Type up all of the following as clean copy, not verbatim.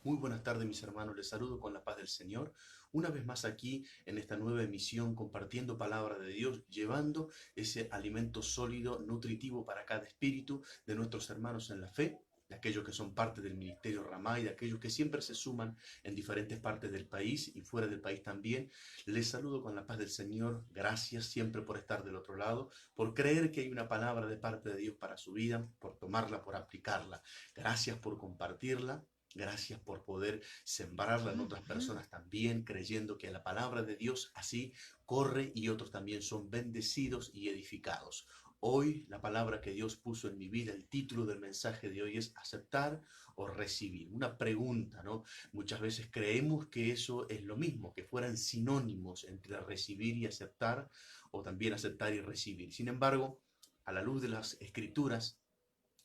Muy buenas tardes, mis hermanos. Les saludo con la paz del Señor. Una vez más aquí en esta nueva emisión, compartiendo palabra de Dios, llevando ese alimento sólido, nutritivo para cada espíritu de nuestros hermanos en la fe, de aquellos que son parte del ministerio Ramá y de aquellos que siempre se suman en diferentes partes del país y fuera del país también. Les saludo con la paz del Señor. Gracias siempre por estar del otro lado, por creer que hay una palabra de parte de Dios para su vida, por tomarla, por aplicarla. Gracias por compartirla. Gracias por poder sembrarla en otras personas también, creyendo que la palabra de Dios así corre y otros también son bendecidos y edificados. Hoy la palabra que Dios puso en mi vida, el título del mensaje de hoy es aceptar o recibir. Una pregunta, ¿no? Muchas veces creemos que eso es lo mismo, que fueran sinónimos entre recibir y aceptar, o también aceptar y recibir. Sin embargo, a la luz de las Escrituras,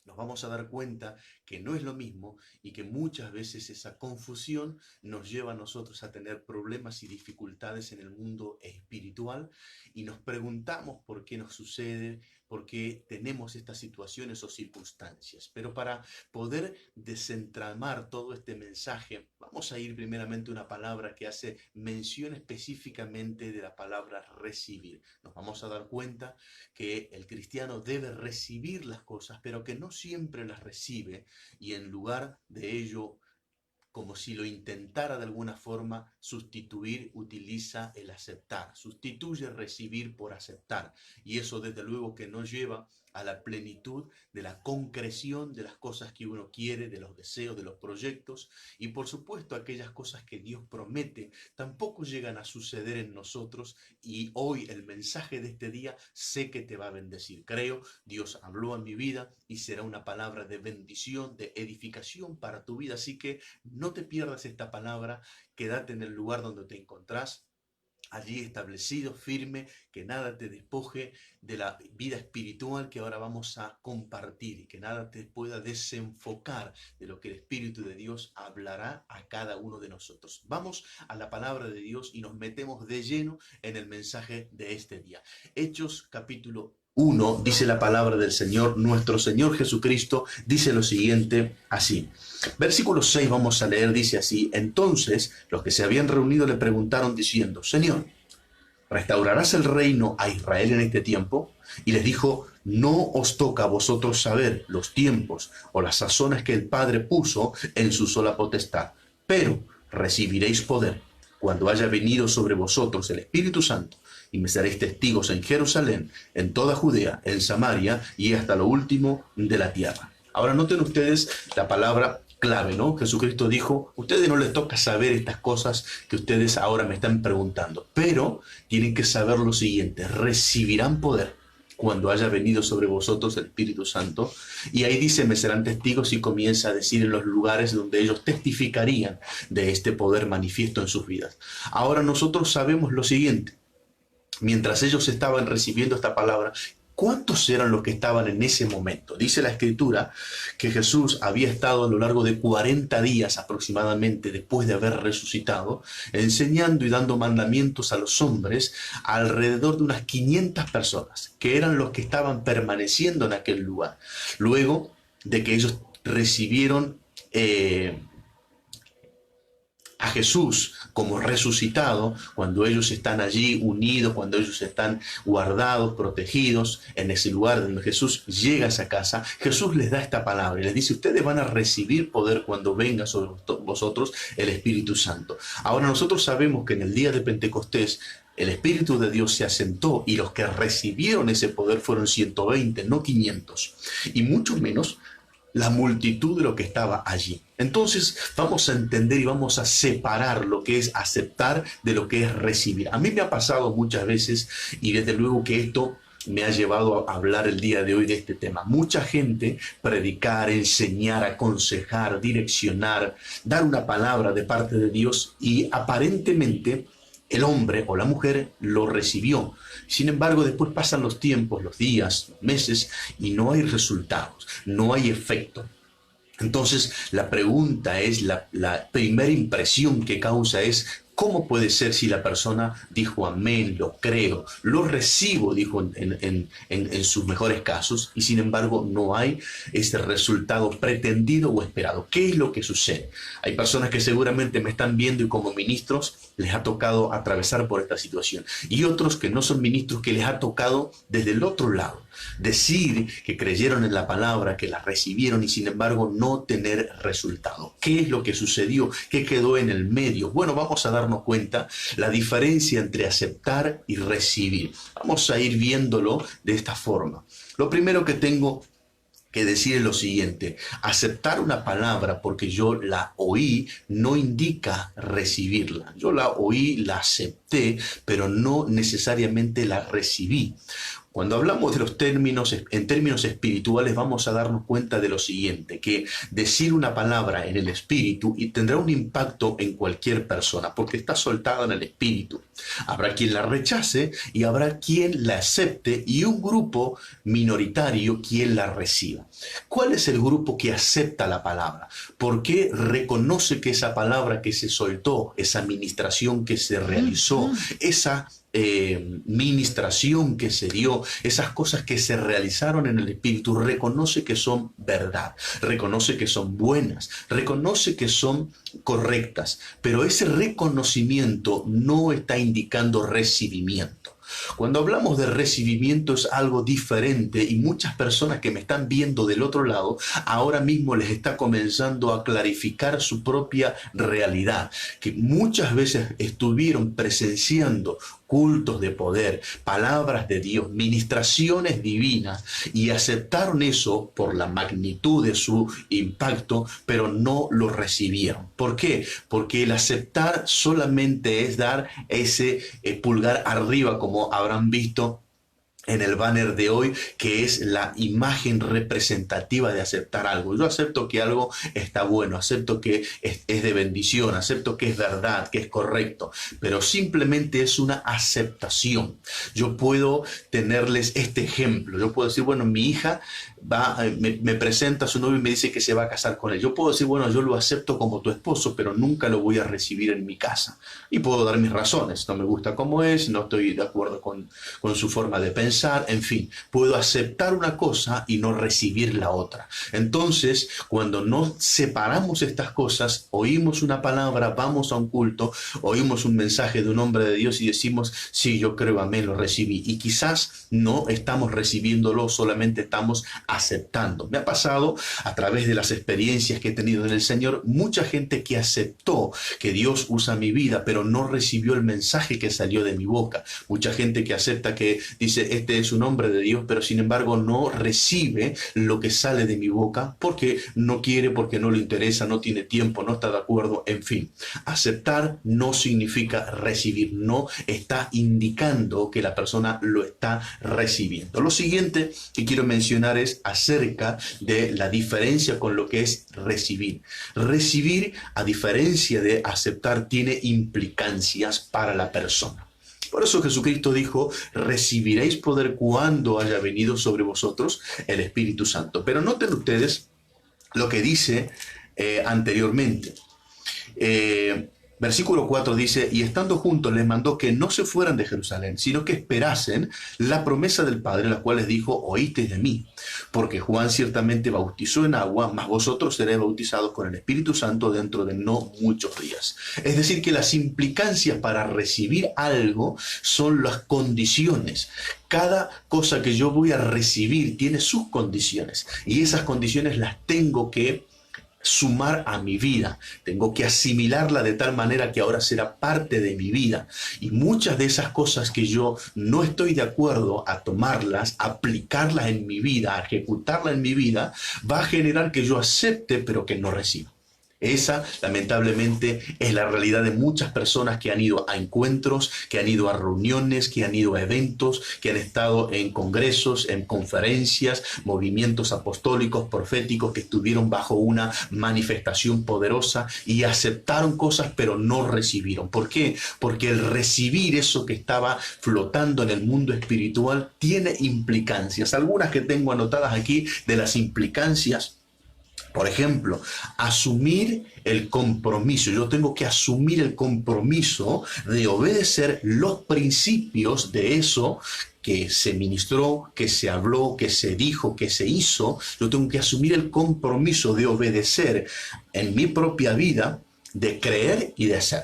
nos vamos a dar cuenta que no es lo mismo y que muchas veces esa confusión nos lleva a nosotros a tener problemas y dificultades en el mundo espiritual y nos preguntamos por qué nos sucede, por qué tenemos estas situaciones o circunstancias. Pero para poder desentramar todo este mensaje, vamos a ir primeramente a una palabra que hace mención específicamente de la palabra recibir. Nos vamos a dar cuenta que el cristiano debe recibir las cosas, pero que no siempre las recibe y en lugar de ello, como si lo intentara de alguna forma sustituir, utiliza el aceptar. Sustituye recibir por aceptar. Y eso desde luego que no lleva a la plenitud de la concreción de las cosas que uno quiere, de los deseos, de los proyectos. Y por supuesto aquellas cosas que Dios promete tampoco llegan a suceder en nosotros. Y hoy el mensaje de este día sé que te va a bendecir. Creo, Dios habló a mi vida y será una palabra de bendición, de edificación para tu vida. Así que no te pierdas esta palabra, quédate en el lugar donde te encontrás, allí establecido, firme, que nada te despoje de la vida espiritual que ahora vamos a compartir y que nada te pueda desenfocar de lo que el Espíritu de Dios hablará a cada uno de nosotros. Vamos a la palabra de Dios y nos metemos de lleno en el mensaje de este día. Hechos capítulo 1, dice la palabra del Señor, nuestro Señor Jesucristo, dice lo siguiente así. Versículo 6 vamos a leer, dice así: entonces los que se habían reunido le preguntaron diciendo, Señor, ¿restaurarás el reino a Israel en este tiempo? Y les dijo, no os toca a vosotros saber los tiempos o las sazones que el Padre puso en su sola potestad, pero recibiréis poder cuando haya venido sobre vosotros el Espíritu Santo, y me seréis testigos en Jerusalén, en toda Judea, en Samaria y hasta lo último de la tierra. Ahora noten ustedes la palabra clave, ¿no? Jesucristo dijo, a ustedes no les toca saber estas cosas que ustedes ahora me están preguntando, pero tienen que saber lo siguiente, recibirán poder cuando haya venido sobre vosotros el Espíritu Santo. Y ahí dice, me serán testigos, y comienza a decir en los lugares donde ellos testificarían de este poder manifiesto en sus vidas. Ahora nosotros sabemos lo siguiente, mientras ellos estaban recibiendo esta palabra, ¿cuántos eran los que estaban en ese momento? Dice la Escritura que Jesús había estado a lo largo de 40 días aproximadamente después de haber resucitado, enseñando y dando mandamientos a los hombres, alrededor de unas 500 personas, que eran los que estaban permaneciendo en aquel lugar. Luego de que ellos recibieron a Jesús como resucitado, cuando ellos están allí unidos, cuando ellos están guardados, protegidos en ese lugar donde Jesús llega a esa casa, Jesús les da esta palabra y les dice, ustedes van a recibir poder cuando venga sobre vosotros el Espíritu Santo. Ahora nosotros sabemos que en el día de Pentecostés el Espíritu de Dios se asentó y los que recibieron ese poder fueron 120, no 500, y mucho menos la multitud de lo que estaba allí. Entonces vamos a entender y vamos a separar lo que es aceptar de lo que es recibir. A mí me ha pasado muchas veces y desde luego que esto me ha llevado a hablar el día de hoy de este tema. Mucha gente predicar, enseñar, aconsejar, direccionar, dar una palabra de parte de Dios y aparentemente el hombre o la mujer lo recibió. Sin embargo, después pasan los tiempos, los días, los meses y no hay resultados, no hay efecto. Entonces, la pregunta es, la primera impresión que causa es, ¿Cómo puede ser si la persona dijo amén, lo creo, lo recibo, dijo en sus mejores casos, y sin embargo no hay ese resultado pretendido o esperado? ¿Qué es lo que sucede? Hay personas que seguramente me están viendo y como ministros les ha tocado atravesar por esta situación, y otros que no son ministros que les ha tocado desde el otro lado decir que creyeron en la palabra, que la recibieron y sin embargo no tener resultado. ¿Qué es lo que sucedió? ¿Qué quedó en el medio? Bueno, vamos a darnos cuenta la diferencia entre aceptar y recibir. Vamos a ir viéndolo de esta forma. Lo primero que tengo que decir es lo siguiente: aceptar una palabra porque yo la oí no indica recibirla. Yo la oí, la acepté, pero no necesariamente la recibí. Cuando hablamos de los términos, en términos espirituales, vamos a darnos cuenta de lo siguiente, que decir una palabra en el espíritu y tendrá un impacto en cualquier persona, porque está soltada en el espíritu. Habrá quien la rechace y habrá quien la acepte, y un grupo minoritario quien la reciba. ¿Cuál es el grupo que acepta la palabra? Porque reconoce que esa palabra que se soltó, esa ministración que se realizó, esa ministración que se dio, esas cosas que se realizaron en el espíritu, reconoce que son verdad, reconoce que son buenas, reconoce que son correctas, pero ese reconocimiento no está indicando recibimiento. Cuando hablamos de recibimiento es algo diferente, y muchas personas que me están viendo del otro lado ahora mismo les está comenzando a clarificar su propia realidad, que muchas veces estuvieron presenciando cultos de poder, palabras de Dios, ministraciones divinas, y aceptaron eso por la magnitud de su impacto, pero no lo recibieron. ¿Por qué? Porque el aceptar solamente es dar ese pulgar arriba, como habrán visto en el banner de hoy, que es la imagen representativa de aceptar algo. Yo acepto que algo está bueno, acepto que es de bendición, acepto que es verdad, que es correcto, pero simplemente es una aceptación. Yo puedo tenerles este ejemplo. Yo puedo decir, bueno, mi hija me presenta a su novio y me dice que se va a casar con él. Yo puedo decir, bueno, yo lo acepto como tu esposo, pero nunca lo voy a recibir en mi casa. Y puedo dar mis razones. No me gusta cómo es, no estoy de acuerdo con su forma de pensar, en fin. Puedo aceptar una cosa y no recibir la otra. Entonces, cuando no separamos estas cosas, oímos una palabra, vamos a un culto, oímos un mensaje de un hombre de Dios y decimos, sí, yo creo, amén, lo recibí. Y quizás no estamos recibiéndolo, solamente estamos aceptando. Me ha pasado a través de las experiencias que he tenido en el Señor, mucha gente que aceptó que Dios usa mi vida, pero no recibió el mensaje que salió de mi boca. Mucha gente que acepta, que dice, este es un hombre de Dios, pero sin embargo no recibe lo que sale de mi boca porque no quiere, porque no le interesa, no tiene tiempo, no está de acuerdo, en fin. Aceptar no significa recibir, no está indicando que la persona lo está recibiendo. Lo siguiente que quiero mencionar es acerca de la diferencia con lo que es recibir. Recibir, a diferencia de aceptar, tiene implicancias para la persona. Por eso Jesucristo dijo, recibiréis poder cuando haya venido sobre vosotros el Espíritu Santo. Pero noten ustedes lo que dice anteriormente. Versículo 4 dice, y estando juntos les mandó que no se fueran de Jerusalén, sino que esperasen la promesa del Padre, la cual les dijo, oísteis de mí, porque Juan ciertamente bautizó en agua, mas vosotros seréis bautizados con el Espíritu Santo dentro de no muchos días. Es decir, que las implicancias para recibir algo son las condiciones. Cada cosa que yo voy a recibir tiene sus condiciones, y esas condiciones las tengo que sumar a mi vida, tengo que asimilarla de tal manera que ahora será parte de mi vida, y muchas de esas cosas que yo no estoy de acuerdo a tomarlas, aplicarlas en mi vida, a ejecutarlas en mi vida, va a generar que yo acepte pero que no reciba. Esa, lamentablemente, es la realidad de muchas personas que han ido a encuentros, que han ido a reuniones, que han ido a eventos, que han estado en congresos, en conferencias, movimientos apostólicos, proféticos, que estuvieron bajo una manifestación poderosa y aceptaron cosas, pero no recibieron. ¿Por qué? Porque el recibir eso que estaba flotando en el mundo espiritual tiene implicancias. Algunas que tengo anotadas aquí de las implicancias Por ejemplo, asumir el compromiso. Yo tengo que asumir el compromiso de obedecer los principios de eso que se ministró, que se habló, que se dijo, que se hizo. Yo tengo que asumir el compromiso de obedecer en mi propia vida, de creer y de hacer.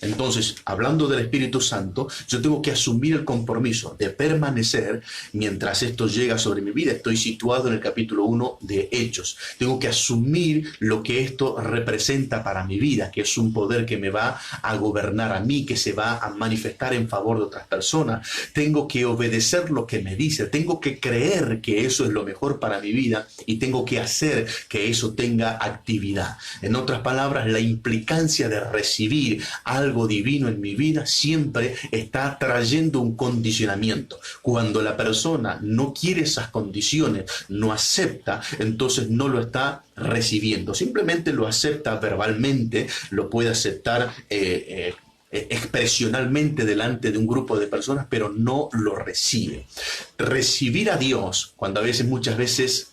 Entonces, hablando del Espíritu Santo, yo tengo que asumir el compromiso de permanecer mientras esto llega sobre mi vida. Estoy situado en el capítulo 1 de Hechos. Tengo que asumir lo que esto representa para mi vida, que es un poder que me va a gobernar a mí, que se va a manifestar en favor de otras personas. Tengo que obedecer lo que me dice. Tengo que creer que eso es lo mejor para mi vida y tengo que hacer que eso tenga actividad. En otras palabras, la implicancia de recibir algo divino en mi vida siempre está trayendo un condicionamiento. Cuando la persona no quiere esas condiciones, no acepta, entonces no lo está recibiendo. Simplemente lo acepta verbalmente, lo puede aceptar expresionalmente delante de un grupo de personas, pero no lo recibe. Recibir a Dios, cuando muchas veces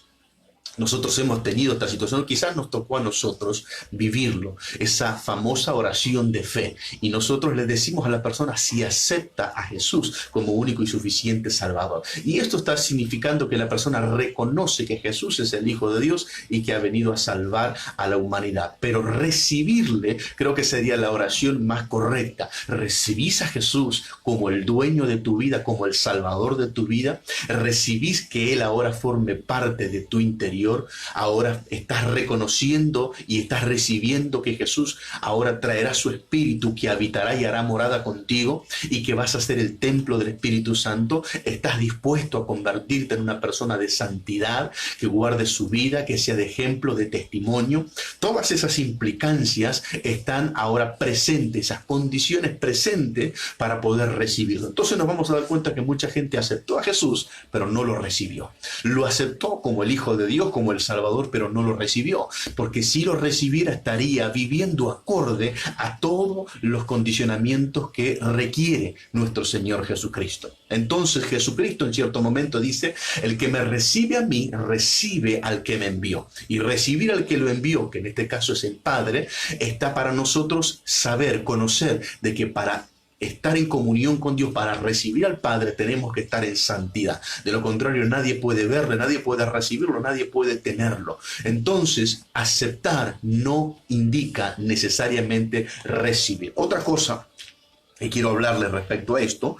nosotros hemos tenido esta situación, quizás nos tocó a nosotros vivirlo, esa famosa oración de fe. Y nosotros le decimos a la persona si acepta a Jesús como único y suficiente Salvador. Y esto está significando que la persona reconoce que Jesús es el Hijo de Dios y que ha venido a salvar a la humanidad. Pero recibirle creo que sería la oración más correcta. ¿Recibís a Jesús como el dueño de tu vida, como el Salvador de tu vida? ¿Recibís que Él ahora forme parte de tu interior? Ahora estás reconociendo y estás recibiendo que Jesús ahora traerá su Espíritu que habitará y hará morada contigo y que vas a ser el templo del Espíritu Santo. ¿Estás dispuesto a convertirte en una persona de santidad, que guarde su vida, que sea de ejemplo, de testimonio? Todas esas implicancias están ahora presentes, esas condiciones presentes para poder recibirlo. Entonces nos vamos a dar cuenta que mucha gente aceptó a Jesús, pero no lo recibió. Lo aceptó como el Hijo de Dios, como el Salvador, pero no lo recibió, porque si lo recibiera estaría viviendo acorde a todos los condicionamientos que requiere nuestro Señor Jesucristo. Entonces Jesucristo en cierto momento dice: el que me recibe a mí, recibe al que me envió. Y recibir al que lo envió, que en este caso es el Padre, está para nosotros saber, conocer de que para estar en comunión con Dios, para recibir al Padre, tenemos que estar en santidad. De lo contrario, nadie puede verle, nadie puede recibirlo, nadie puede tenerlo. Entonces, aceptar no indica necesariamente recibir. Otra cosa que quiero hablarles respecto a esto: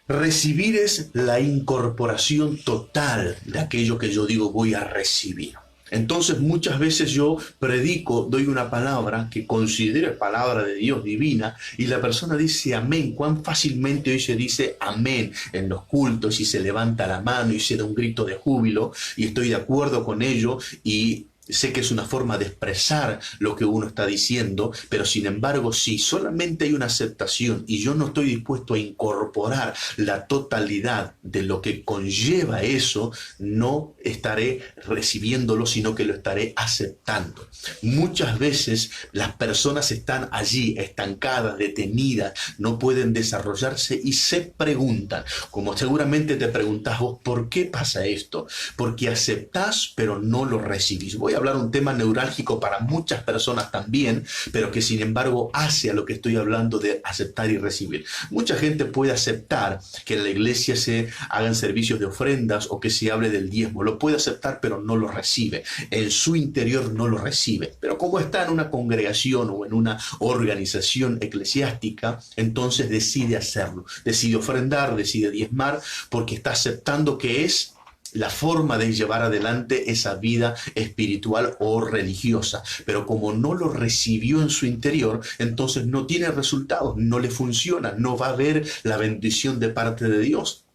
recibir es la incorporación total de aquello que yo digo voy a recibir. Entonces muchas veces yo predico, doy una palabra que considero palabra de Dios divina y la persona dice amén. Cuán fácilmente hoy se dice amén en los cultos y se levanta la mano y se da un grito de júbilo, y estoy de acuerdo con ello y sé que es una forma de expresar lo que uno está diciendo, pero sin embargo, si solamente hay una aceptación y yo no estoy dispuesto a incorporar la totalidad de lo que conlleva eso, no estaré recibiéndolo, sino que lo estaré aceptando. Muchas veces las personas están allí estancadas, detenidas, no pueden desarrollarse y se preguntan, como seguramente te preguntás vos, ¿por qué pasa esto? Porque aceptás pero no lo recibís. Voy a hablar un tema neurálgico para muchas personas también, pero que sin embargo hace a lo que estoy hablando de aceptar y recibir. Mucha gente puede aceptar que en la iglesia se hagan servicios de ofrendas o que se hable del diezmo. Lo puede aceptar, pero no lo recibe. En su interior no lo recibe. Pero como está en una congregación o en una organización eclesiástica, entonces decide hacerlo. Decide ofrendar, decide diezmar, porque está aceptando que es la forma de llevar adelante esa vida espiritual o religiosa. Pero como no lo recibió en su interior, entonces no tiene resultados, no le funciona, no va a haber la bendición de parte de Dios.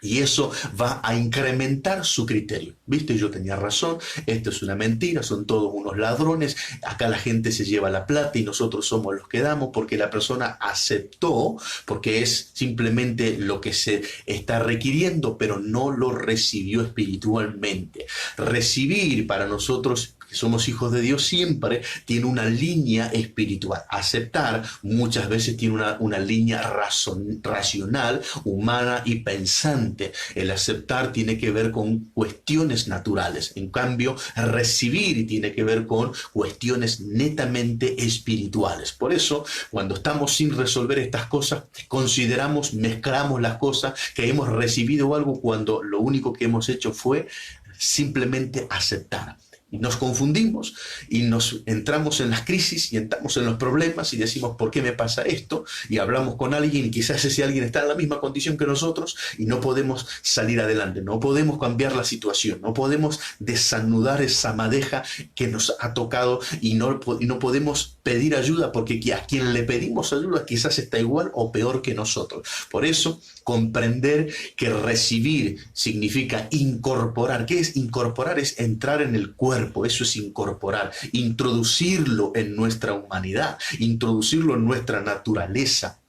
Y eso va a incrementar su criterio. ¿Viste? Yo tenía razón, esto es una mentira, son todos unos ladrones, acá la gente se lleva la plata y nosotros somos los que damos, porque la persona aceptó, porque es simplemente lo que se está requiriendo, pero no lo recibió espiritualmente. Recibir para nosotros que somos hijos de Dios, siempre tiene una línea espiritual. Aceptar muchas veces tiene una línea racional, humana y pensante. El aceptar tiene que ver con cuestiones naturales. En cambio, recibir tiene que ver con cuestiones netamente espirituales. Por eso, cuando estamos sin resolver estas cosas, consideramos, mezclamos las cosas, que hemos recibido algo cuando lo único que hemos hecho fue simplemente aceptar. Y nos confundimos y nos entramos en las crisis y entramos en los problemas y decimos, ¿por qué me pasa esto? Y hablamos con alguien y quizás ese alguien está en la misma condición que nosotros y no podemos salir adelante, no podemos cambiar la situación, no podemos desanudar esa madeja que nos ha tocado y no podemos pedir ayuda porque a quien le pedimos ayuda quizás está igual o peor que nosotros. Por eso, comprender que recibir significa incorporar. ¿Qué es incorporar? Es entrar en el cuerpo, eso es incorporar, introducirlo en nuestra humanidad, introducirlo en nuestra naturaleza.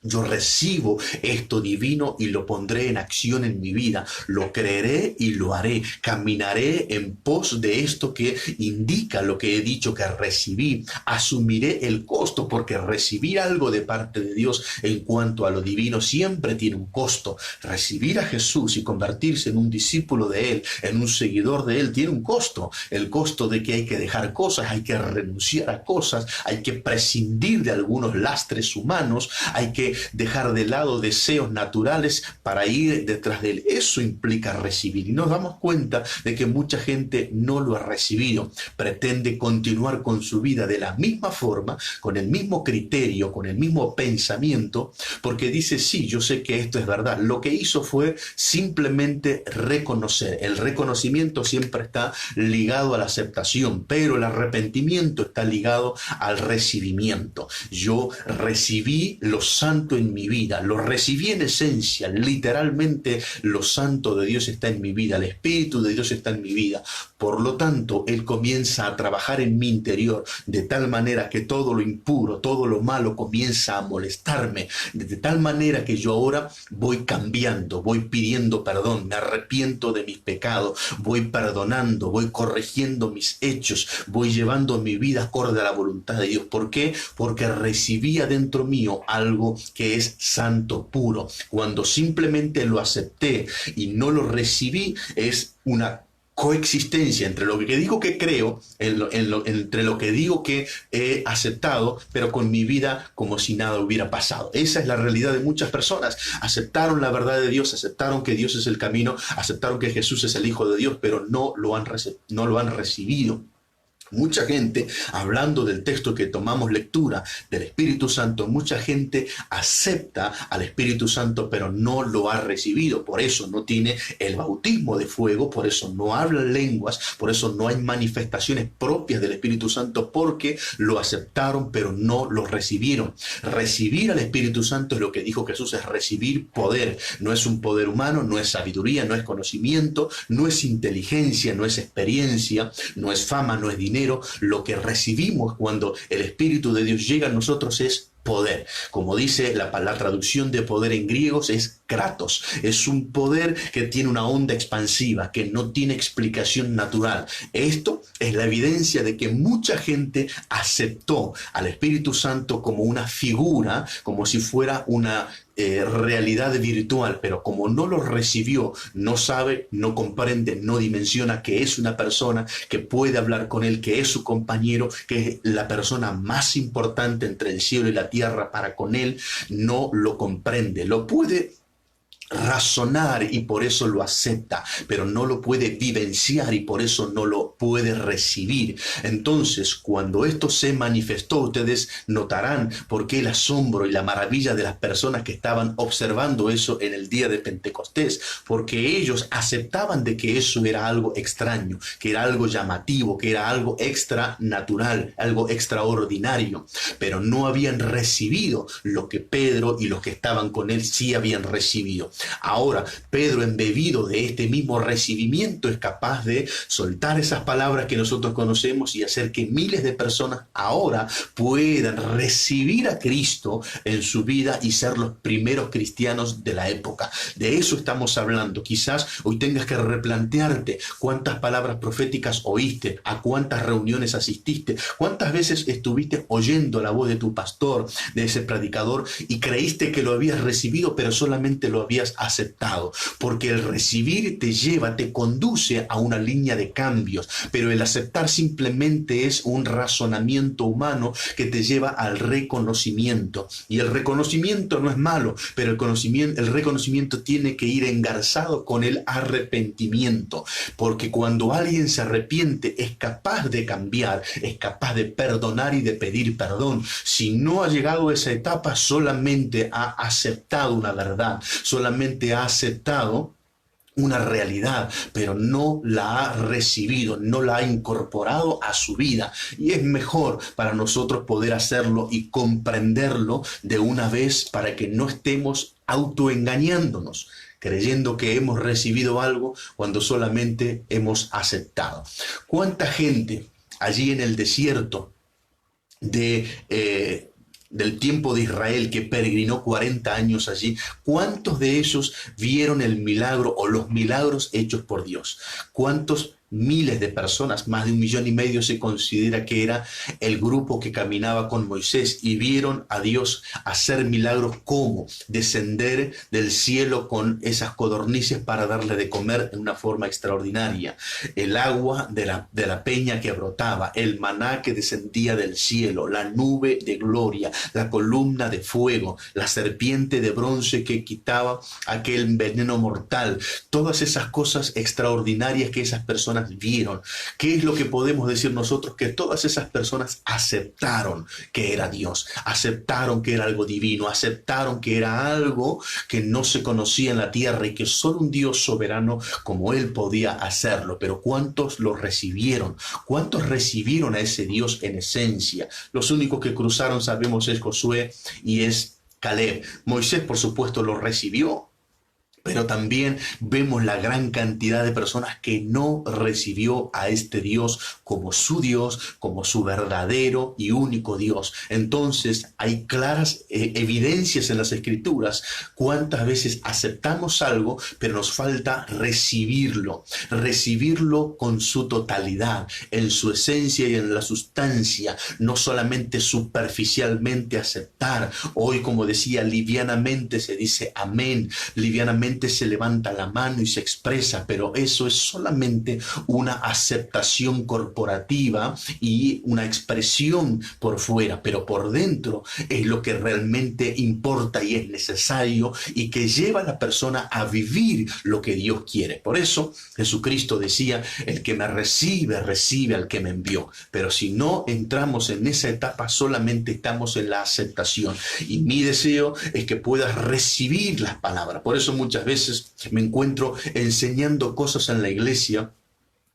Yo recibo esto divino y lo pondré en acción en mi vida. Lo creeré y lo haré. Caminaré en pos de esto que indica lo que he dicho que recibí. Asumiré el costo porque recibir algo de parte de Dios en cuanto a lo divino siempre tiene un costo. Recibir a Jesús y convertirse en un discípulo de Él, en un seguidor de Él, tiene un costo. El costo de que hay que dejar cosas, hay que renunciar a cosas, hay que prescindir de algunos lastres humanos, hay que dejar de lado deseos naturales para ir detrás de él. Eso implica recibir. Y nos damos cuenta de que mucha gente no lo ha recibido. Pretende continuar con su vida de la misma forma, con el mismo criterio, con el mismo pensamiento, porque dice, sí, yo sé que esto es verdad. Lo que hizo fue simplemente reconocer. El reconocimiento siempre está ligado a la aceptación, pero el arrepentimiento está ligado al recibimiento. Yo recibí lo santo en mi vida, lo recibí en esencia, literalmente lo santo de Dios está en mi vida, el Espíritu de Dios está en mi vida. Por lo tanto, Él comienza a trabajar en mi interior de tal manera que todo lo impuro, todo lo malo comienza a molestarme, de tal manera que yo ahora voy cambiando, voy pidiendo perdón, me arrepiento de mis pecados, voy perdonando, voy corrigiendo mis hechos, voy llevando mi vida acorde a la voluntad de Dios. ¿Por qué? Porque recibí adentro mío algo que es santo, puro. Cuando simplemente lo acepté y no lo recibí, es una coexistencia entre lo que digo que creo, entre lo que digo que he aceptado, pero con mi vida como si nada hubiera pasado. Esa es la realidad de muchas personas. Aceptaron la verdad de Dios, aceptaron que Dios es el camino, aceptaron que Jesús es el Hijo de Dios, pero no lo han recibido. Mucha gente, hablando del texto que tomamos lectura del Espíritu Santo, mucha gente acepta al Espíritu Santo, pero no lo ha recibido. Por eso no tiene el bautismo de fuego, por eso no hablan lenguas, por eso no hay manifestaciones propias del Espíritu Santo, porque lo aceptaron, pero no lo recibieron. Recibir al Espíritu Santo es lo que dijo Jesús, es recibir poder. No es un poder humano, no es sabiduría, no es conocimiento, no es inteligencia, no es experiencia, no es fama, no es dinero. Lo que recibimos cuando el Espíritu de Dios llega a nosotros es poder. Como dice la traducción de poder en griegos es kratos. Es un poder que tiene una onda expansiva, que no tiene explicación natural. Esto es la evidencia de que mucha gente aceptó al Espíritu Santo como una figura, como si fuera una realidad virtual, pero como no lo recibió, no sabe, no comprende, no dimensiona que es una persona que puede hablar con él, que es su compañero, que es la persona más importante entre el cielo y la tierra para con él, no lo comprende, lo puede razonar y por eso lo acepta, pero no lo puede vivenciar y por eso no lo puede recibir. Entonces, cuando esto se manifestó, ustedes notarán por qué el asombro y la maravilla de las personas que estaban observando eso en el día de Pentecostés, porque ellos aceptaban de que eso era algo extraño, que era algo llamativo, que era algo extranatural, algo extraordinario, pero no habían recibido lo que Pedro y los que estaban con él sí habían recibido. Ahora, Pedro, embebido de este mismo recibimiento, es capaz de soltar esas palabras que nosotros conocemos y hacer que miles de personas ahora puedan recibir a Cristo en su vida y ser los primeros cristianos de la época. De eso estamos hablando. Quizás hoy tengas que replantearte cuántas palabras proféticas oíste, a cuántas reuniones asististe, cuántas veces estuviste oyendo la voz de tu pastor, de ese predicador, y creíste que lo habías recibido, pero solamente lo habías aceptado. Porque el recibir te lleva, te conduce a una línea de cambios, pero el aceptar simplemente es un razonamiento humano que te lleva al reconocimiento. Y el reconocimiento no es malo, pero el reconocimiento tiene que ir engarzado con el arrepentimiento, porque cuando alguien se arrepiente es capaz de cambiar, es capaz de perdonar y de pedir perdón. Si no ha llegado a esa etapa, solamente ha aceptado una verdad, solamente ha aceptado una realidad, pero no la ha recibido, no la ha incorporado a su vida. Y es mejor para nosotros poder hacerlo y comprenderlo de una vez, para que no estemos autoengañándonos, creyendo que hemos recibido algo cuando solamente hemos aceptado. ¿Cuánta gente allí en el desierto del tiempo de Israel, que peregrinó 40 años allí, cuántos de ellos vieron el milagro o los milagros hechos por Dios? ¿Cuántos miles de personas, más de 1,5 millones se considera que era el grupo que caminaba con Moisés, y vieron a Dios hacer milagros como descender del cielo con esas codornices para darle de comer en una forma extraordinaria, el agua de la peña que brotaba, el maná que descendía del cielo, la nube de gloria, la columna de fuego, la serpiente de bronce que quitaba aquel veneno mortal, todas esas cosas extraordinarias que esas personas vieron? ¿Qué es lo que podemos decir nosotros? Que todas esas personas aceptaron que era Dios, aceptaron que era algo divino, aceptaron que era algo que no se conocía en la tierra y que solo un Dios soberano como Él podía hacerlo. Pero ¿cuántos lo recibieron? ¿Cuántos recibieron a ese Dios en esencia? Los únicos que cruzaron, sabemos, es Josué y es Caleb. Moisés, por supuesto, lo recibió, pero también vemos la gran cantidad de personas que no recibió a este Dios, como su verdadero y único Dios. Entonces hay claras evidencias en las Escrituras cuántas veces aceptamos algo, pero nos falta recibirlo con su totalidad, en su esencia y en la sustancia, no solamente superficialmente aceptar. Hoy, como decía, livianamente se dice amén, livianamente se levanta la mano y se expresa, pero eso es solamente una aceptación corporativa y una expresión por fuera, pero por dentro es lo que realmente importa y es necesario y que lleva a la persona a vivir lo que Dios quiere. Por eso Jesucristo decía: el que me recibe, recibe al que me envió. Pero si no entramos en esa etapa, solamente estamos en la aceptación. Y mi deseo es que puedas recibir las palabras. Por eso muchas veces me encuentro enseñando cosas en la iglesia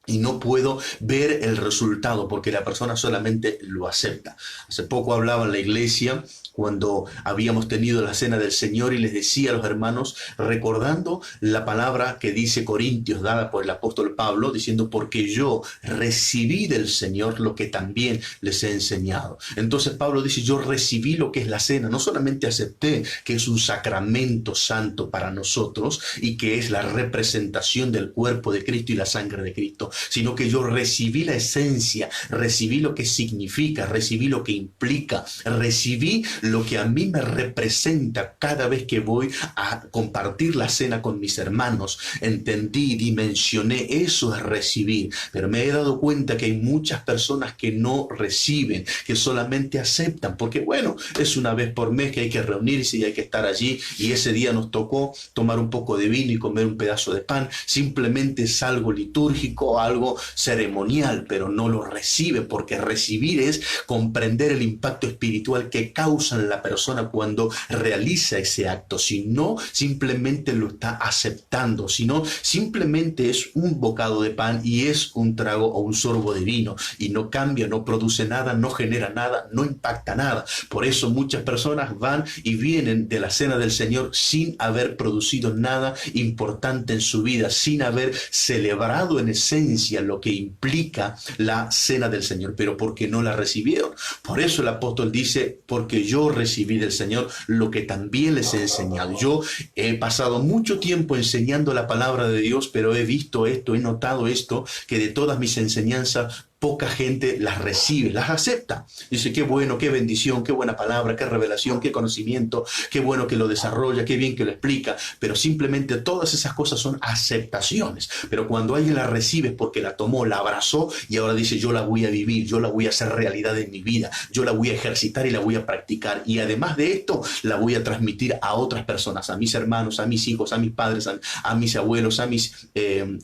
y no puedo ver el resultado porque la persona solamente lo acepta. Hace poco hablaba en la iglesia cuando habíamos tenido la cena del Señor y les decía a los hermanos, recordando la palabra que dice Corintios, dada por el apóstol Pablo, diciendo: porque yo recibí del Señor lo que también les he enseñado. Entonces Pablo dice: yo recibí lo que es la cena, no solamente acepté que es un sacramento santo para nosotros y que es la representación del cuerpo de Cristo y la sangre de Cristo, sino que yo recibí la esencia, recibí lo que significa, recibí lo que implica, recibí lo que a mí me representa cada vez que voy a compartir la cena con mis hermanos. Entendí, dimensioné, eso es recibir. Pero me he dado cuenta que hay muchas personas que no reciben, que solamente aceptan, porque bueno, es una vez por mes que hay que reunirse y hay que estar allí, y ese día nos tocó tomar un poco de vino y comer un pedazo de pan. Simplemente es algo litúrgico, algo ceremonial, pero no lo recibe, porque recibir es comprender el impacto espiritual que causa en la persona cuando realiza ese acto, sino simplemente lo está aceptando, sino simplemente es un bocado de pan y es un trago o un sorbo de vino y no cambia, no produce nada, no genera nada, no impacta nada. Por eso muchas personas van y vienen de la cena del Señor sin haber producido nada importante en su vida, sin haber celebrado en esencia lo que implica la cena del Señor, pero porque no la recibieron. Por eso el apóstol dice, porque yo recibí del Señor lo que también les he enseñado. Yo he pasado mucho tiempo enseñando la palabra de Dios, pero he visto esto, he notado esto, que de todas mis enseñanzas poca gente las recibe, las acepta. Dice, qué bueno, qué bendición, qué buena palabra, qué revelación, qué conocimiento, qué bueno que lo desarrolla, qué bien que lo explica, pero simplemente todas esas cosas son aceptaciones. Pero cuando alguien la recibe es porque la tomó, la abrazó y ahora dice, yo la voy a vivir, yo la voy a hacer realidad en mi vida, yo la voy a ejercitar y la voy a practicar. Y además de esto, la voy a transmitir a otras personas, a mis hermanos, a mis hijos, a mis padres, a mis abuelos, a mis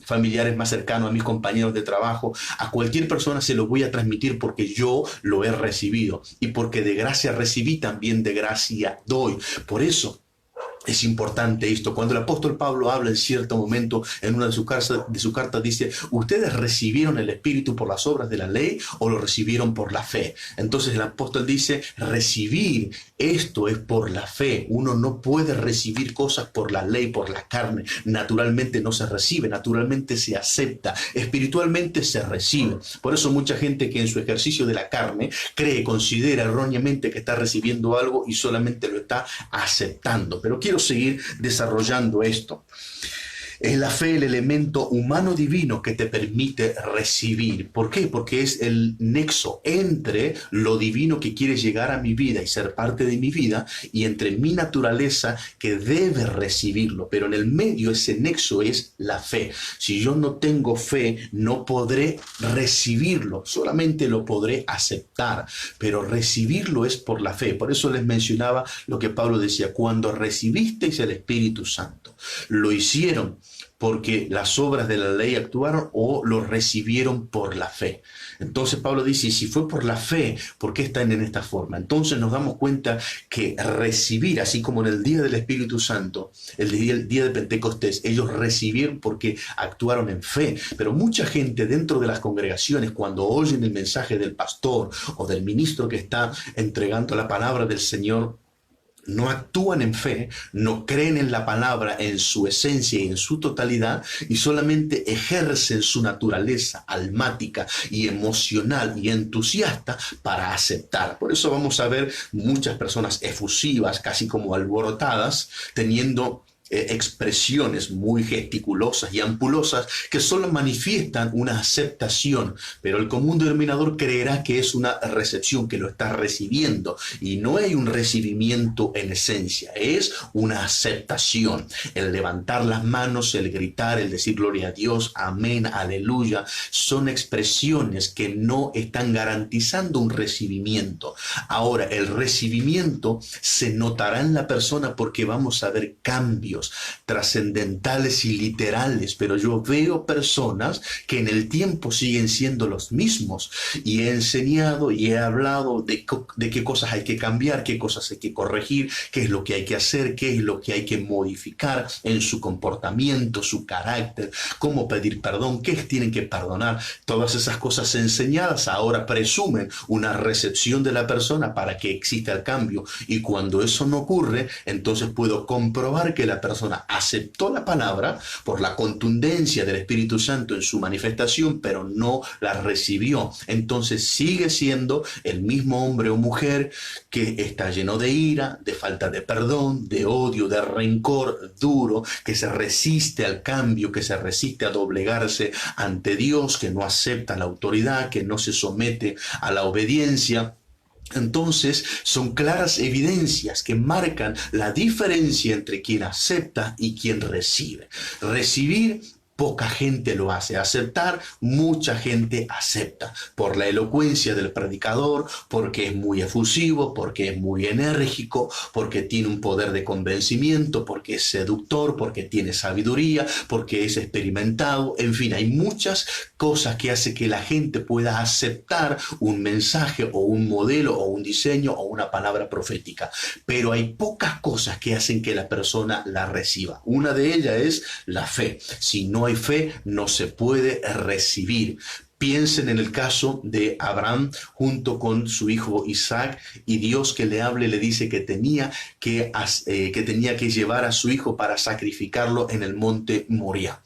familiares más cercanos, a mis compañeros de trabajo, a cualquier persona se lo voy a transmitir porque yo lo he recibido y porque de gracia recibí, también de gracia doy. Por eso es importante esto. Cuando el apóstol Pablo habla en cierto momento en una de sus cartas, dice, ¿ustedes recibieron el Espíritu por las obras de la ley o lo recibieron por la fe? Entonces el apóstol dice, recibir esto es por la fe. Uno no puede recibir cosas por la ley, por la carne. Naturalmente no se recibe, naturalmente se acepta, espiritualmente se recibe. Por eso mucha gente que en su ejercicio de la carne considera erróneamente que está recibiendo algo y solamente lo está aceptando. Pero quiero seguir desarrollando esto. Es la fe el elemento humano divino que te permite recibir. ¿Por qué? Porque es el nexo entre lo divino que quiere llegar a mi vida y ser parte de mi vida y entre mi naturaleza que debe recibirlo. Pero en el medio ese nexo es la fe. Si yo no tengo fe, no podré recibirlo. Solamente lo podré aceptar. Pero recibirlo es por la fe. Por eso les mencionaba lo que Pablo decía. Cuando recibisteis el Espíritu Santo, lo hicieron porque las obras de la ley actuaron o lo recibieron por la fe. Entonces Pablo dice, si fue por la fe, ¿por qué están en esta forma? Entonces nos damos cuenta que recibir, así como en el día del Espíritu Santo, el día de Pentecostés, ellos recibieron porque actuaron en fe. Pero mucha gente dentro de las congregaciones, cuando oyen el mensaje del pastor o del ministro que está entregando la palabra del Señor, no actúan en fe, no creen en la palabra en su esencia y en su totalidad y solamente ejercen su naturaleza almática y emocional y entusiasta para aceptar. Por eso vamos a ver muchas personas efusivas, casi como alborotadas, teniendo expresiones muy gesticulosas y ampulosas que solo manifiestan una aceptación, pero el común denominador creerá que es una recepción, que lo está recibiendo, y no hay un recibimiento en esencia, es una aceptación. El levantar las manos, el gritar, el decir gloria a Dios, amén, aleluya, son expresiones que no están garantizando un recibimiento. Ahora, el recibimiento se notará en la persona porque vamos a ver cambios trascendentales y literales, pero yo veo personas que en el tiempo siguen siendo los mismos y he enseñado y he hablado de qué cosas hay que cambiar, qué cosas hay que corregir, qué es lo que hay que hacer, qué es lo que hay que modificar en su comportamiento, su carácter, cómo pedir perdón, qué tienen que perdonar. Todas esas cosas enseñadas ahora presumen una recepción de la persona para que exista el cambio, y cuando eso no ocurre, entonces puedo comprobar que la persona aceptó la palabra por la contundencia del Espíritu Santo en su manifestación, pero no la recibió. Entonces sigue siendo el mismo hombre o mujer que está lleno de ira, de falta de perdón, de odio, de rencor duro, que se resiste al cambio, que se resiste a doblegarse ante Dios, que no acepta la autoridad, que no se somete a la obediencia. Entonces son claras evidencias que marcan la diferencia entre quien acepta y quien recibe. Recibir poca gente lo hace. Aceptar, mucha gente acepta. Por la elocuencia del predicador, porque es muy efusivo, porque es muy enérgico, porque tiene un poder de convencimiento, porque es seductor, porque tiene sabiduría, porque es experimentado. En fin, hay muchas cosas que hace que la gente pueda aceptar un mensaje o un modelo o un diseño o una palabra profética. Pero hay pocas cosas que hacen que la persona la reciba. Una de ellas es la fe. Si no hay fe, no se puede recibir. Piensen en el caso de Abraham junto con su hijo Isaac, y Dios que le hable le dice que tenía que llevar a su hijo para sacrificarlo en el monte Moria.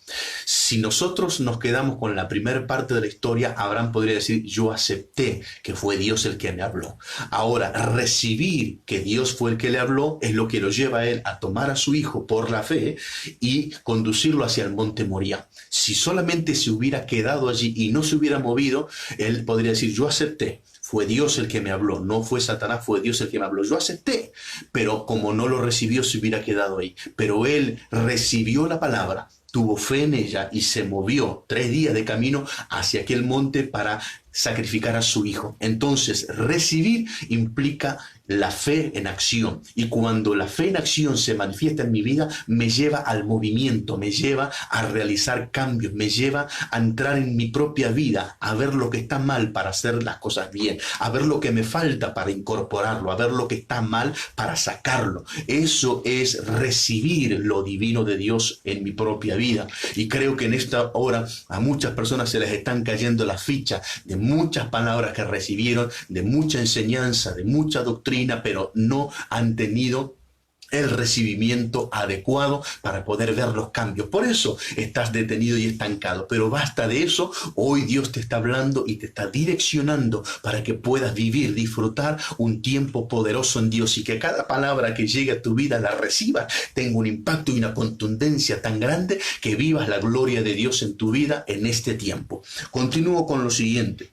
Si nosotros nos quedamos con la primera parte de la historia, Abraham podría decir: yo acepté que fue Dios el que me habló. Ahora, recibir que Dios fue el que le habló es lo que lo lleva a él a tomar a su hijo por la fe y conducirlo hacia el monte Moria. Si solamente se hubiera quedado allí y no se hubiera movido, él podría decir: yo acepté, fue Dios el que me habló, no fue Satanás, fue Dios el que me habló, yo acepté. Pero como no lo recibió, se hubiera quedado ahí. Pero él recibió la palabra, tuvo fe en ella y se movió 3 días de camino hacia aquel monte para sacrificar a su hijo. Entonces, recibir implica la fe en acción. Y cuando la fe en acción se manifiesta en mi vida, me lleva al movimiento, me lleva a realizar cambios, me lleva a entrar en mi propia vida, a ver lo que está mal para hacer las cosas bien, a ver lo que me falta para incorporarlo, a ver lo que está mal para sacarlo. Eso es recibir lo divino de Dios en mi propia vida. Y creo que en esta hora a muchas personas se les están cayendo las fichas de muchas palabras que recibieron, de mucha enseñanza, de mucha doctrina, pero no han tenido el recibimiento adecuado para poder ver los cambios. Por eso estás detenido y estancado. Pero basta de eso. Hoy Dios te está hablando y te está direccionando para que puedas vivir, disfrutar un tiempo poderoso en Dios, y que cada palabra que llegue a tu vida la recibas, tenga un impacto y una contundencia tan grande que vivas la gloria de Dios en tu vida en este tiempo. Continúo con lo siguiente.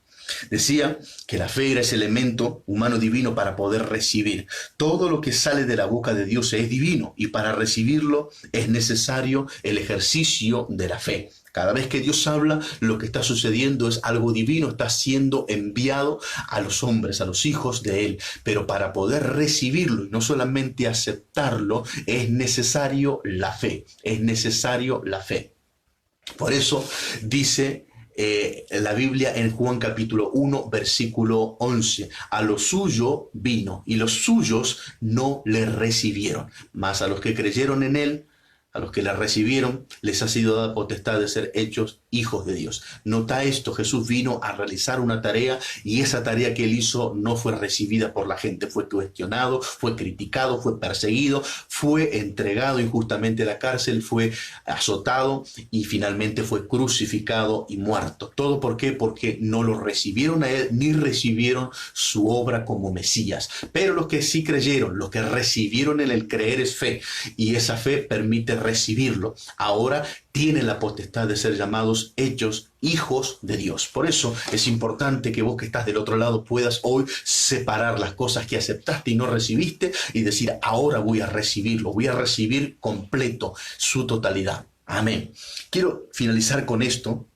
Decía que la fe era ese elemento humano divino para poder recibir. Todo lo que sale de la boca de Dios es divino, y para recibirlo es necesario el ejercicio de la fe. Cada vez que Dios habla, lo que está sucediendo es algo divino, está siendo enviado a los hombres, a los hijos de Él. Pero para poder recibirlo y no solamente aceptarlo, es necesario la fe, es necesario la fe. Por eso dice la Biblia en Juan capítulo 1, versículo 11, a lo suyo vino y los suyos no le recibieron, mas a los que creyeron en Él, a los que la recibieron, les ha sido dada potestad de ser hechos hijos de Dios. Nota esto: Jesús vino a realizar una tarea, y esa tarea que él hizo no fue recibida por la gente. Fue cuestionado, fue criticado, fue perseguido, fue entregado injustamente a la cárcel, fue azotado y finalmente fue crucificado y muerto. ¿Todo por qué? Porque no lo recibieron a él ni recibieron su obra como Mesías. Pero los que sí creyeron, los que recibieron en el creer es fe, y esa fe permite recibirlo. Ahora tienen la potestad de ser llamados, hechos hijos de Dios. Por eso es importante que vos que estás del otro lado puedas hoy separar las cosas que aceptaste y no recibiste y decir: ahora voy a recibirlo, voy a recibir completo, su totalidad. Amén. Quiero finalizar con esto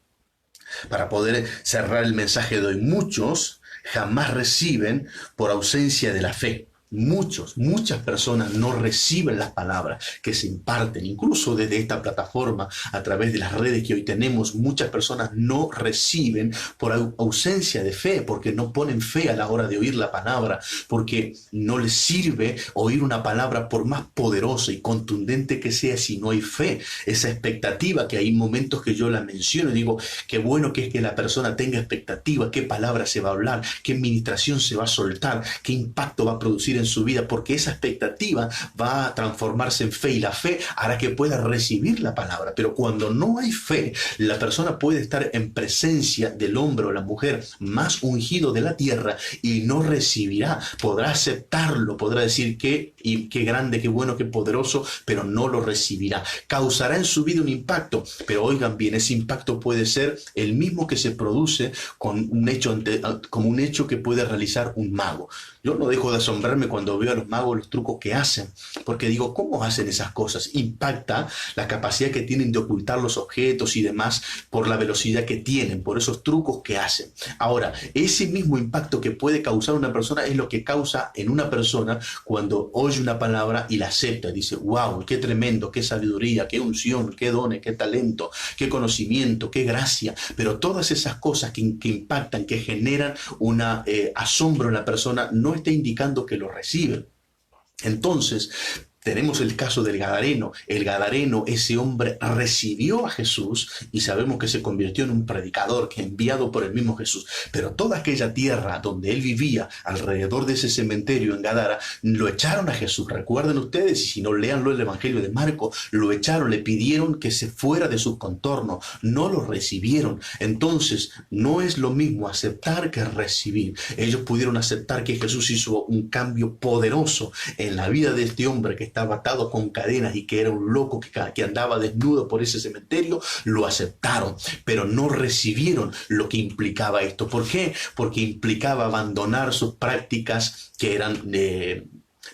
para poder cerrar el mensaje de hoy. Muchos jamás reciben por ausencia de la fe. Muchas personas no reciben las palabras que se imparten, incluso desde esta plataforma, a través de las redes que hoy tenemos. Muchas personas no reciben por ausencia de fe, porque no ponen fe a la hora de oír la palabra, porque no les sirve oír una palabra por más poderosa y contundente que sea si no hay fe. Esa expectativa, que hay momentos que yo la menciono y digo: qué bueno que es que la persona tenga expectativa, qué palabra se va a hablar, qué ministración se va a soltar, qué impacto va a producir en su vida, porque esa expectativa va a transformarse en fe, y la fe hará que pueda recibir la palabra. Pero cuando no hay fe, la persona puede estar en presencia del hombre o la mujer más ungido de la tierra y no recibirá. Podrá aceptarlo, podrá decir qué grande, qué bueno, qué poderoso, pero no lo recibirá. Causará en su vida un impacto, pero oigan bien, ese impacto puede ser el mismo que se produce con como un hecho que puede realizar un mago. Yo no dejo de asombrarme cuando veo a los magos los trucos que hacen, porque digo, ¿cómo hacen esas cosas? Impacta la capacidad que tienen de ocultar los objetos y demás por la velocidad que tienen, por esos trucos que hacen. Ahora, ese mismo impacto que puede causar una persona es lo que causa en una persona cuando oye una palabra y la acepta. Dice, wow, qué tremendo, qué sabiduría, qué unción, qué dones, qué talento, qué conocimiento, qué gracia. Pero todas esas cosas que impactan, que generan un asombro en la persona, no está indicando que lo reciben. Entonces, tenemos el caso del Gadareno. El Gadareno, ese hombre recibió a Jesús y sabemos que se convirtió en un predicador que enviado por el mismo Jesús. Pero toda aquella tierra donde él vivía, alrededor de ese cementerio en Gadara, lo echaron a Jesús. Recuerden ustedes, y si no, léanlo el Evangelio de Marcos, lo echaron, le pidieron que se fuera de sus contornos, no lo recibieron. Entonces, no es lo mismo aceptar que recibir. Ellos pudieron aceptar que Jesús hizo un cambio poderoso en la vida de este hombre que estaba atado con cadenas y que era un loco que andaba desnudo por ese cementerio, lo aceptaron, pero no recibieron lo que implicaba esto. ¿Por qué? Porque implicaba abandonar sus prácticas que eran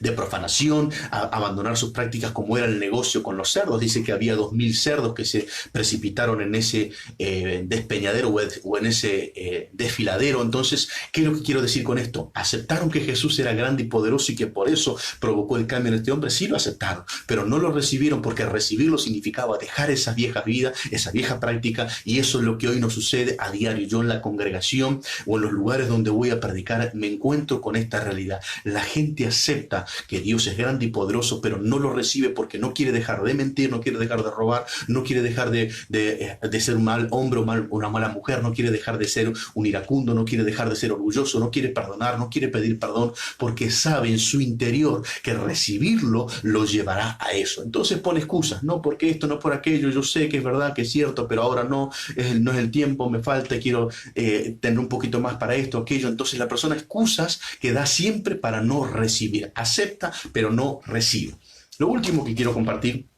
de profanación, abandonar sus prácticas como era el negocio con los cerdos. Dice que había 2000 cerdos que se precipitaron en ese despeñadero o en ese desfiladero. Entonces, ¿qué es lo que quiero decir con esto? ¿Aceptaron que Jesús era grande y poderoso y que por eso provocó el cambio en este hombre? Sí, lo aceptaron, pero no lo recibieron, porque recibirlo significaba dejar esa vieja vida, esa vieja práctica, y eso es lo que hoy nos sucede a diario. Yo en la congregación o en los lugares donde voy a predicar me encuentro con esta realidad. La gente acepta que Dios es grande y poderoso, pero no lo recibe porque no quiere dejar de mentir, no quiere dejar de robar, no quiere dejar de ser un mal hombre o una mala mujer, no quiere dejar de ser un iracundo, no quiere dejar de ser orgulloso, no quiere perdonar, no quiere pedir perdón, porque sabe en su interior que recibirlo lo llevará a eso. Entonces pone excusas, no porque esto, no por aquello, yo sé que es verdad, que es cierto, pero ahora no es el tiempo, me falta, quiero tener un poquito más para esto, aquello. Entonces la persona excusas que da siempre para no recibir. Acepta, pero no recibe. Lo último que quiero compartir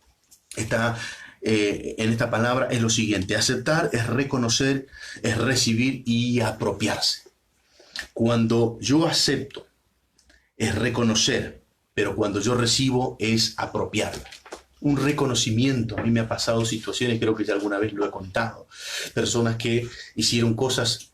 en esta palabra es lo siguiente. Aceptar es reconocer, es recibir y apropiarse. Cuando yo acepto, es reconocer, pero cuando yo recibo, es apropiarme. Un reconocimiento. A mí me ha pasado situaciones, creo que ya alguna vez lo he contado, personas que hicieron cosas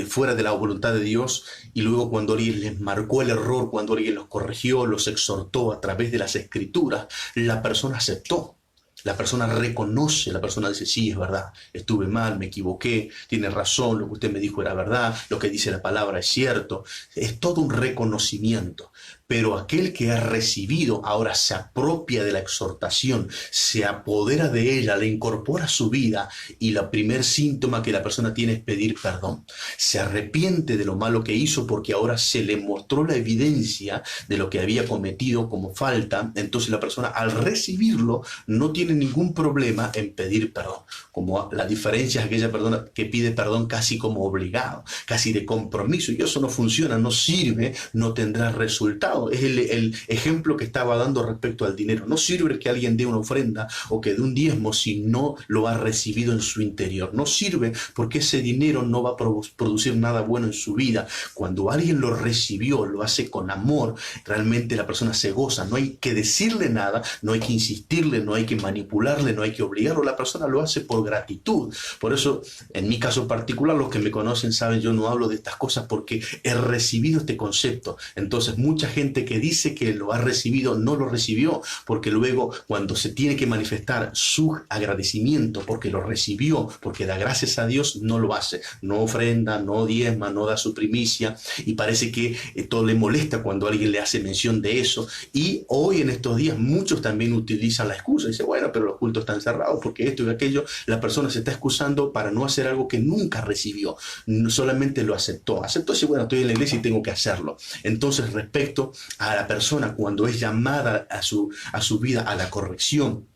fuera de la voluntad de Dios, y luego cuando alguien les marcó el error, cuando alguien los corrigió, los exhortó a través de las escrituras, la persona aceptó. La persona reconoce, la persona dice, sí, es verdad, estuve mal, me equivoqué, tiene razón, lo que usted me dijo era verdad, lo que dice la palabra es cierto. Es todo un reconocimiento. Pero aquel que ha recibido ahora se apropia de la exhortación, se apodera de ella, la incorpora a su vida, y el primer síntoma que la persona tiene es pedir perdón. Se arrepiente de lo malo que hizo porque ahora se le mostró la evidencia de lo que había cometido como falta. Entonces la persona, al recibirlo, no tiene ningún problema en pedir perdón. Como la diferencia es aquella persona que pide perdón casi como obligado, casi de compromiso, y eso no funciona, no sirve, no tendrá resultado. Es el ejemplo que estaba dando respecto al dinero. No sirve que alguien dé una ofrenda o que dé un diezmo si no lo ha recibido en su interior. No sirve, porque ese dinero no va a producir nada bueno en su vida. Cuando alguien lo recibió, lo hace con amor, realmente la persona se goza. No hay que decirle nada, no hay que insistirle, no hay que manipularle, no hay que obligarlo. La persona lo hace por gratitud. Por eso, en mi caso particular, los que me conocen saben, yo no hablo de estas cosas porque he recibido este concepto. Entonces, mucha gente que dice que lo ha recibido no lo recibió, porque luego cuando se tiene que manifestar su agradecimiento porque lo recibió, porque da gracias a Dios, no lo hace, no ofrenda, no diezma, no da su primicia, y parece que todo le molesta cuando alguien le hace mención de eso. Y hoy en estos días muchos también utilizan la excusa, dice, bueno, pero los cultos están cerrados porque esto y aquello. La persona se está excusando para no hacer algo que nunca recibió, no solamente lo aceptó y bueno, estoy en la iglesia y tengo que hacerlo. Entonces, respecto a la persona cuando es llamada a su vida a la corrección,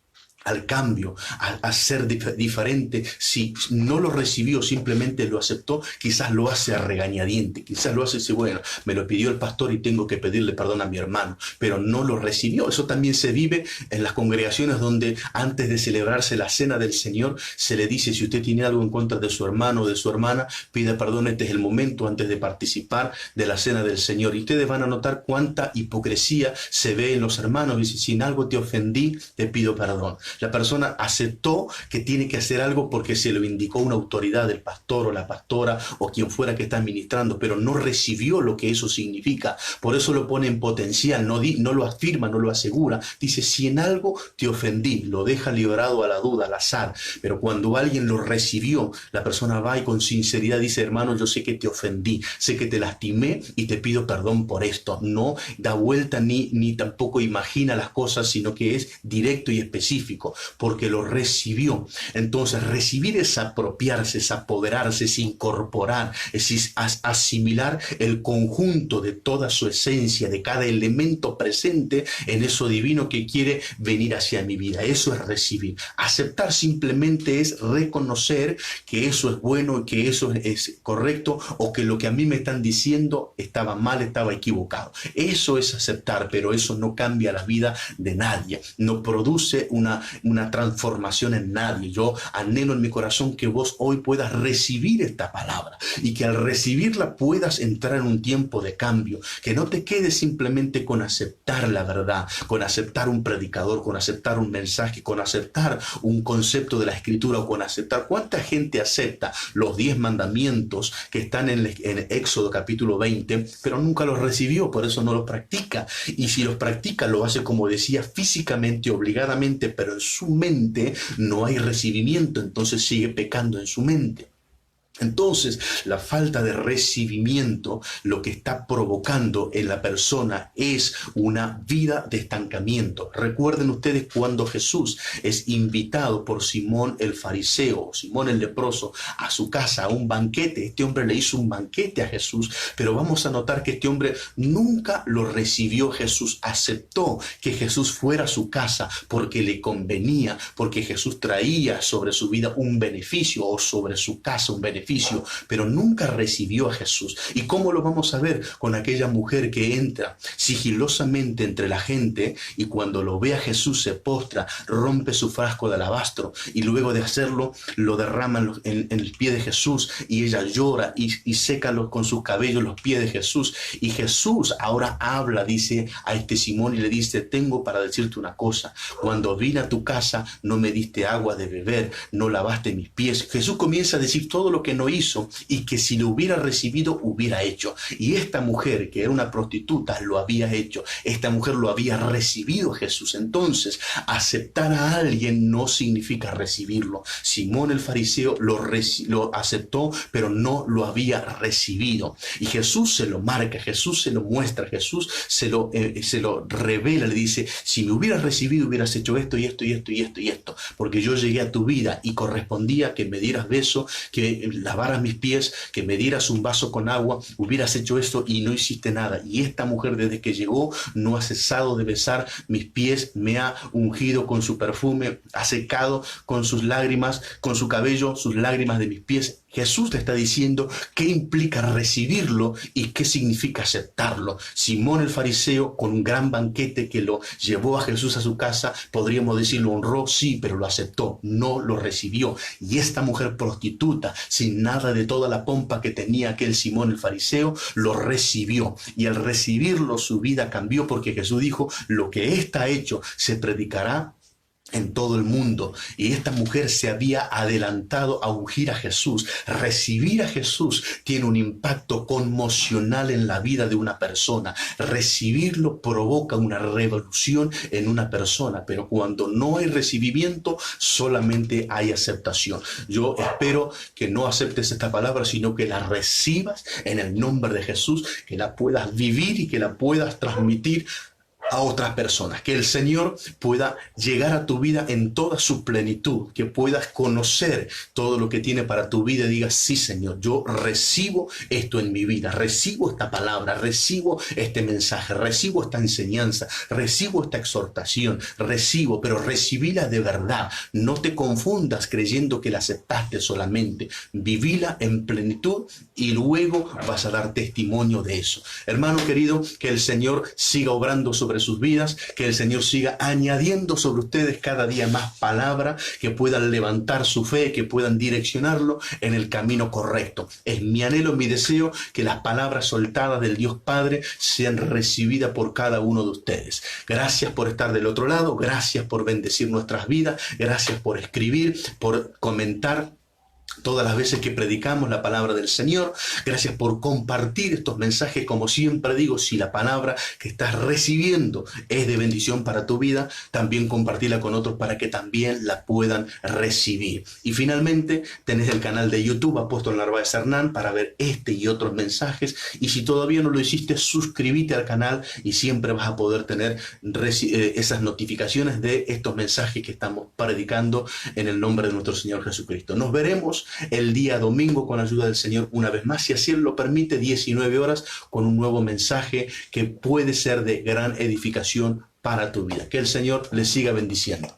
al cambio, a ser diferente. Si no lo recibió, simplemente lo aceptó, quizás lo hace a regañadiente, quizás lo hace, bueno, me lo pidió el pastor y tengo que pedirle perdón a mi hermano, pero no lo recibió. Eso también se vive en las congregaciones donde antes de celebrarse la cena del Señor, se le dice, si usted tiene algo en contra de su hermano o de su hermana, pida perdón, este es el momento antes de participar de la cena del Señor. Y ustedes van a notar cuánta hipocresía se ve en los hermanos. Dice, si en algo te ofendí, te pido perdón. La persona aceptó que tiene que hacer algo porque se lo indicó una autoridad, el pastor o la pastora o quien fuera que está ministrando, pero no recibió lo que eso significa. Por eso lo pone en potencial, no lo afirma, no lo asegura. Dice, si en algo te ofendí, lo deja librado a la duda, al azar. Pero cuando alguien lo recibió, la persona va y con sinceridad dice, hermano, yo sé que te ofendí, sé que te lastimé y te pido perdón por esto. No da vuelta ni tampoco imagina las cosas, sino que es directo y específico, porque lo recibió. Entonces, recibir es apropiarse, es apoderarse, es incorporar, es asimilar el conjunto de toda su esencia, de cada elemento presente en eso divino que quiere venir hacia mi vida. Eso es recibir. Aceptar simplemente es reconocer que eso es bueno, que eso es correcto, o que lo que a mí me están diciendo estaba mal, estaba equivocado. Eso es aceptar, pero eso no cambia la vida de nadie, no produce una transformación en nadie. Yo anhelo en mi corazón que vos hoy puedas recibir esta palabra y que al recibirla puedas entrar en un tiempo de cambio, que no te quedes simplemente con aceptar la verdad, con aceptar un predicador, con aceptar un mensaje, con aceptar un concepto de la escritura o con aceptar. ¿Cuánta gente acepta los 10 mandamientos que están en Éxodo capítulo 20, pero nunca los recibió, por eso no los practica? Y si los practica, lo hace, como decía, físicamente, obligadamente, pero en su mente no hay recibimiento, entonces sigue pecando en su mente. Entonces, la falta de recibimiento lo que está provocando en la persona es una vida de estancamiento. Recuerden ustedes cuando Jesús es invitado por Simón el fariseo, Simón el leproso, a su casa, a un banquete. Este hombre le hizo un banquete a Jesús, pero vamos a notar que este hombre nunca lo recibió Jesús. Aceptó que Jesús fuera a su casa porque le convenía, porque Jesús traía sobre su vida un beneficio o sobre su casa un beneficio, pero nunca recibió a Jesús. ¿Y cómo lo vamos a ver? Con aquella mujer que entra sigilosamente entre la gente y cuando lo ve a Jesús se postra, rompe su frasco de alabastro y luego de hacerlo lo derrama en el pie de Jesús y ella llora y seca con sus cabellos los pies de Jesús. Y Jesús ahora habla, dice a este Simón y le dice, tengo para decirte una cosa, cuando vine a tu casa no me diste agua de beber, no lavaste mis pies. Jesús comienza a decir todo lo que no hizo y que si lo hubiera recibido hubiera hecho. Y esta mujer, que era una prostituta, lo había hecho. Esta mujer lo había recibido Jesús. Entonces, aceptar a alguien no significa recibirlo. Simón el fariseo lo aceptó, pero no lo había recibido. Y Jesús se lo marca, Jesús se lo muestra, Jesús se lo revela, le dice, si me hubieras recibido hubieras hecho esto y esto y esto y esto y esto, porque yo llegué a tu vida y correspondía que me dieras beso, que lavaras mis pies, que me dieras un vaso con agua, hubieras hecho esto y no hiciste nada. Y esta mujer desde que llegó no ha cesado de besar mis pies, me ha ungido con su perfume, ha secado con sus lágrimas, con su cabello, sus lágrimas de mis pies. Jesús te está diciendo qué implica recibirlo y qué significa aceptarlo. Simón el fariseo, con un gran banquete que lo llevó a Jesús a su casa, podríamos decir lo honró, sí, pero lo aceptó, no lo recibió. Y esta mujer prostituta, sin nada de toda la pompa que tenía aquel Simón el fariseo, lo recibió. Y al recibirlo su vida cambió, porque Jesús dijo, lo que está hecho se predicará en todo el mundo. Y esta mujer se había adelantado a ungir a Jesús. Recibir a Jesús tiene un impacto conmocional en la vida de una persona. Recibirlo provoca una revolución en una persona, pero cuando no hay recibimiento, solamente hay aceptación. Yo espero que no aceptes esta palabra, sino que la recibas en el nombre de Jesús, que la puedas vivir y que la puedas transmitir a otras personas, que el Señor pueda llegar a tu vida en toda su plenitud, que puedas conocer todo lo que tiene para tu vida y digas, sí Señor, yo recibo esto en mi vida, recibo esta palabra, recibo este mensaje, recibo esta enseñanza, recibo esta exhortación, recibo, pero recibíla de verdad, no te confundas creyendo que la aceptaste solamente, vivila en plenitud y luego vas a dar testimonio de eso. Hermano querido, que el Señor siga obrando sobre sus vidas, que el Señor siga añadiendo sobre ustedes cada día más palabra, que puedan levantar su fe, que puedan direccionarlo en el camino correcto. Es mi anhelo, mi deseo, que las palabras soltadas del Dios Padre sean recibidas por cada uno de ustedes. Gracias por estar del otro lado, gracias por bendecir nuestras vidas, gracias por escribir, por comentar todas las veces que predicamos la palabra del Señor. Gracias por compartir estos mensajes. Como siempre digo, si la palabra que estás recibiendo es de bendición para tu vida, también compartirla con otros para que también la puedan recibir. Y finalmente, tenés el canal de YouTube Apóstol Narváez Hernán para ver este y otros mensajes. Y si todavía no lo hiciste, suscríbete al canal y siempre vas a poder tener esas notificaciones de estos mensajes que estamos predicando en el nombre de nuestro Señor Jesucristo. Nos veremos el día domingo con ayuda del Señor una vez más, si así Él lo permite, 19 horas, con un nuevo mensaje que puede ser de gran edificación para tu vida. Que el Señor les siga bendiciendo.